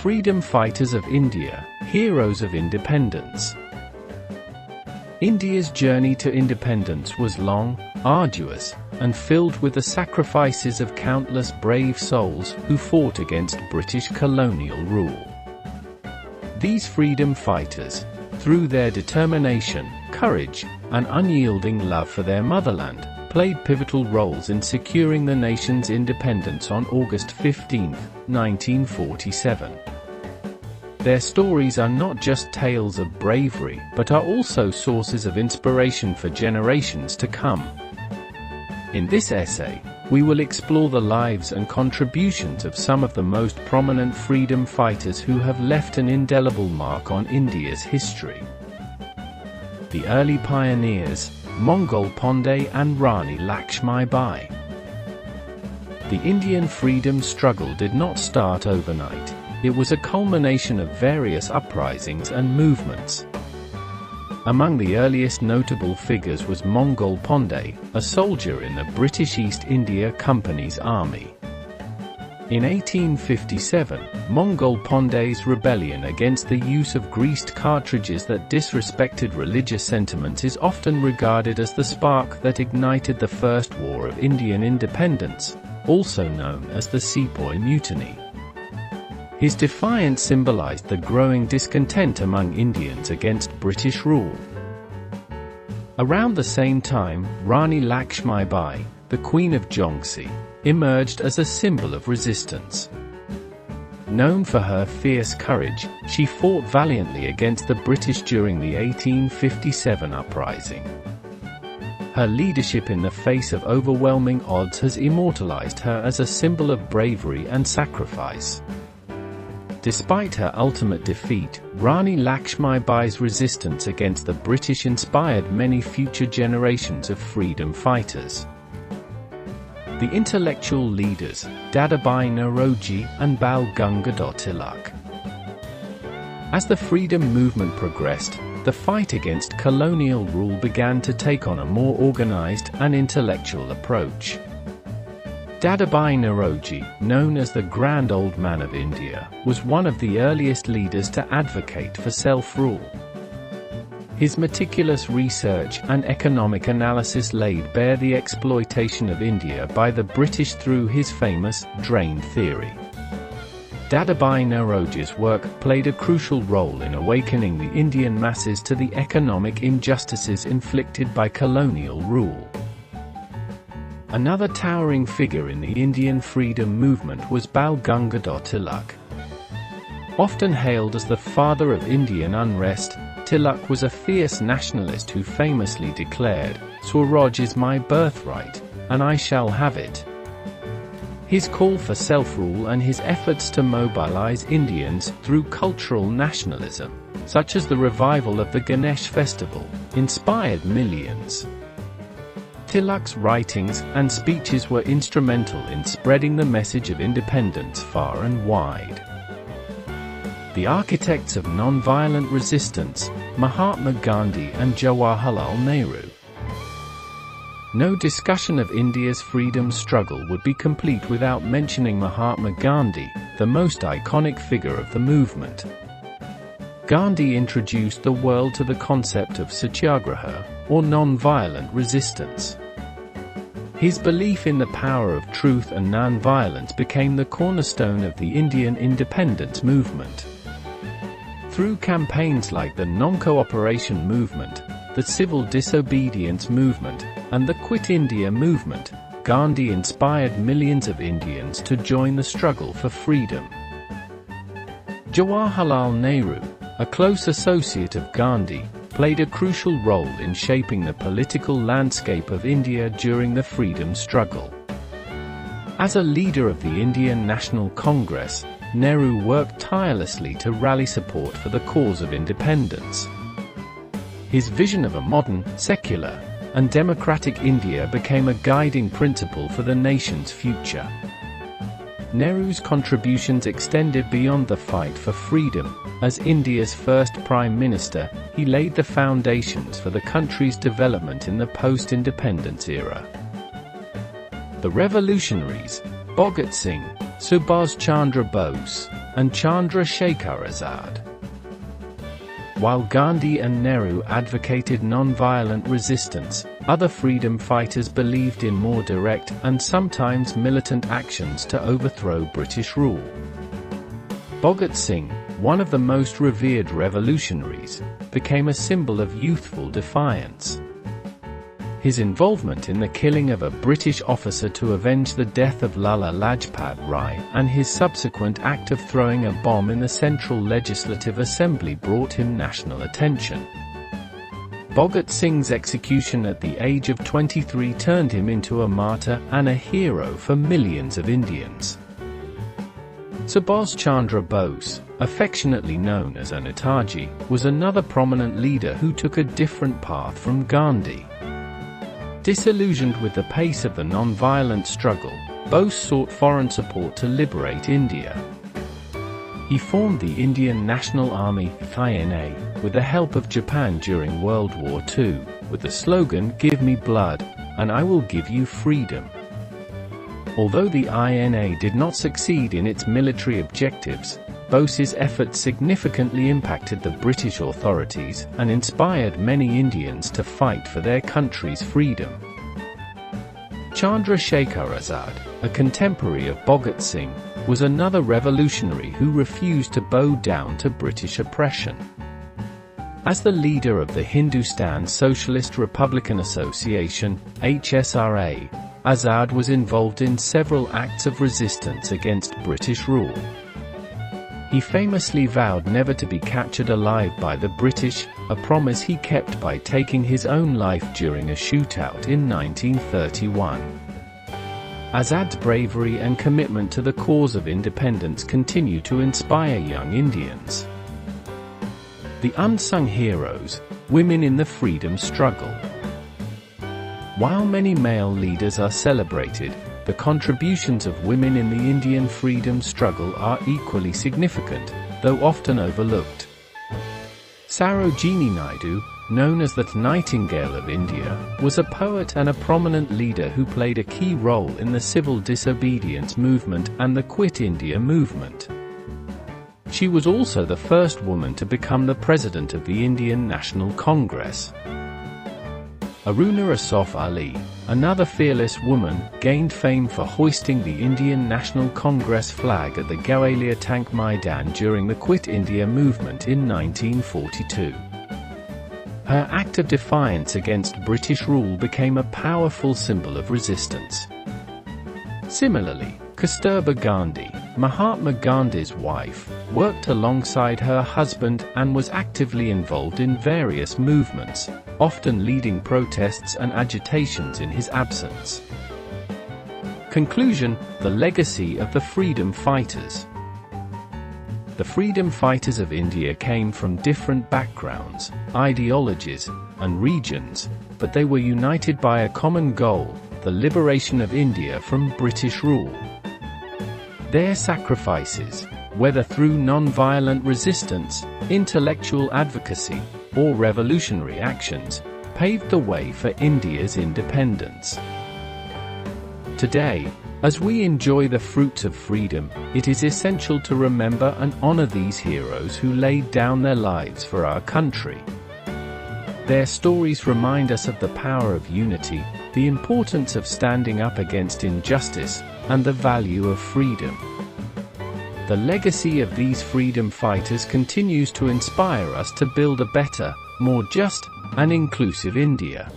freedom fighters of India, heroes of independence. India's journey to independence was long, arduous, and filled with the sacrifices of countless brave souls who fought against British colonial rule. These freedom fighters, through their determination, courage, and unyielding love for their motherland, played pivotal roles in securing the nation's independence on August 15, 1947. Their stories are not just tales of bravery, but are also sources of inspiration for generations to come. In this essay, we will explore the lives and contributions of some of the most prominent freedom fighters who have left an indelible mark on India's history. The early pioneers, Mongol Pandey and Rani Lakshmi Bai. The Indian freedom struggle did not start overnight. It was a culmination of various uprisings and movements. Among the earliest notable figures was Mongol Pandey, a soldier in the British East India Company's army. In 1857, Mongol Pandey's rebellion against the use of greased cartridges that disrespected religious sentiments is often regarded as the spark that ignited the First War of Indian Independence, also known as the Sepoy Mutiny. His defiance symbolized the growing discontent among Indians against British rule. Around the same time, Rani Lakshmi Bai, the Queen of Jhansi, emerged as a symbol of resistance. Known for her fierce courage, she fought valiantly against the British during the 1857 uprising. Her leadership in the face of overwhelming odds has immortalized her as a symbol of bravery and sacrifice. Despite her ultimate defeat, Rani Lakshmi Bai's resistance against the British inspired many future generations of freedom fighters. The intellectual leaders, Dadabhai Naoroji and Bal Gangadhar Tilak. As the freedom movement progressed, the fight against colonial rule began to take on a more organized and intellectual approach. Dadabhai Naoroji, known as the Grand Old Man of India, was one of the earliest leaders to advocate for self-rule. His meticulous research and economic analysis laid bare the exploitation of India by the British through his famous drain theory. Dadabhai Naoroji's work played a crucial role in awakening the Indian masses to the economic injustices inflicted by colonial rule. Another towering figure in the Indian freedom movement was Bal Gangadhar Tilak. Often hailed as the father of Indian unrest, Tilak was a fierce nationalist who famously declared, "Swaraj is my birthright, and I shall have it." His call for self-rule and his efforts to mobilize Indians through cultural nationalism, such as the revival of the Ganesh festival, inspired millions. Tilak's writings and speeches were instrumental in spreading the message of independence far and wide. The architects of nonviolent resistance, Mahatma Gandhi and Jawaharlal Nehru. No discussion of India's freedom struggle would be complete without mentioning Mahatma Gandhi, the most iconic figure of the movement. Gandhi introduced the world to the concept of satyagraha, or non-violent resistance. His belief in the power of truth and non-violence became the cornerstone of the Indian independence movement. Through campaigns like the Non-Cooperation Movement, the Civil Disobedience Movement, and the Quit India Movement, Gandhi inspired millions of Indians to join the struggle for freedom. Jawaharlal Nehru, a close associate of Gandhi, played a crucial role in shaping the political landscape of India during the freedom struggle. As a leader of the Indian National Congress, Nehru worked tirelessly to rally support for the cause of independence. His vision of a modern, secular, and democratic India became a guiding principle for the nation's future. Nehru's contributions extended beyond the fight for freedom. As India's first Prime Minister, he laid the foundations for the country's development in the post-independence era. The revolutionaries, Bhagat Singh, Subhas Chandra Bose, and Chandrasekhar Azad. While Gandhi and Nehru advocated non-violent resistance, other freedom fighters believed in more direct and sometimes militant actions to overthrow British rule. Bhagat Singh, one of the most revered revolutionaries, became a symbol of youthful defiance. His involvement in the killing of a British officer to avenge the death of Lala Lajpat Rai and his subsequent act of throwing a bomb in the Central Legislative Assembly brought him national attention. Bhagat Singh's execution at the age of 23 turned him into a martyr and a hero for millions of Indians. Subhash Chandra Bose, affectionately known as a Netaji, was another prominent leader who took a different path from Gandhi. Disillusioned with the pace of the non-violent struggle, Bose sought foreign support to liberate India. He formed the Indian National Army (INA) with the help of Japan during World War II, with the slogan "Give me blood, and I will give you freedom." Although the INA did not succeed in its military objectives, Bose's efforts significantly impacted the British authorities and inspired many Indians to fight for their country's freedom. Chandrasekhar Azad, a contemporary of Bhagat Singh, was another revolutionary who refused to bow down to British oppression. As the leader of the Hindustan Socialist Republican Association (HSRA), Azad was involved in several acts of resistance against British rule. He famously vowed never to be captured alive by the British, a promise he kept by taking his own life during a shootout in 1931. Azad's bravery and commitment to the cause of independence continue to inspire young Indians. The unsung heroes, women in the freedom struggle. While many male leaders are celebrated, the contributions of women in the Indian freedom struggle are equally significant, though often overlooked. Sarojini Naidu, known as the Nightingale of India, was a poet and a prominent leader who played a key role in the civil disobedience movement and the Quit India movement. She was also the first woman to become the president of the Indian National Congress. Aruna Asaf Ali, another fearless woman, gained fame for hoisting the Indian National Congress flag at the Gwalior Tank Maidan during the Quit India movement in 1942. Her act of defiance against British rule became a powerful symbol of resistance. Similarly, Kasturba Gandhi, Mahatma Gandhi's wife, worked alongside her husband and was actively involved in various movements, often leading protests and agitations in his absence. Conclusion: the legacy of the freedom fighters. The freedom fighters of India came from different backgrounds, ideologies, and regions, but they were united by a common goal: the liberation of India from British rule. Their sacrifices, whether through non-violent resistance, intellectual advocacy, or revolutionary actions, paved the way for India's independence. Today, as we enjoy the fruits of freedom, it is essential to remember and honor these heroes who laid down their lives for our country. Their stories remind us of the power of unity, the importance of standing up against injustice, and the value of freedom. The legacy of these freedom fighters continues to inspire us to build a better, more just, and inclusive India.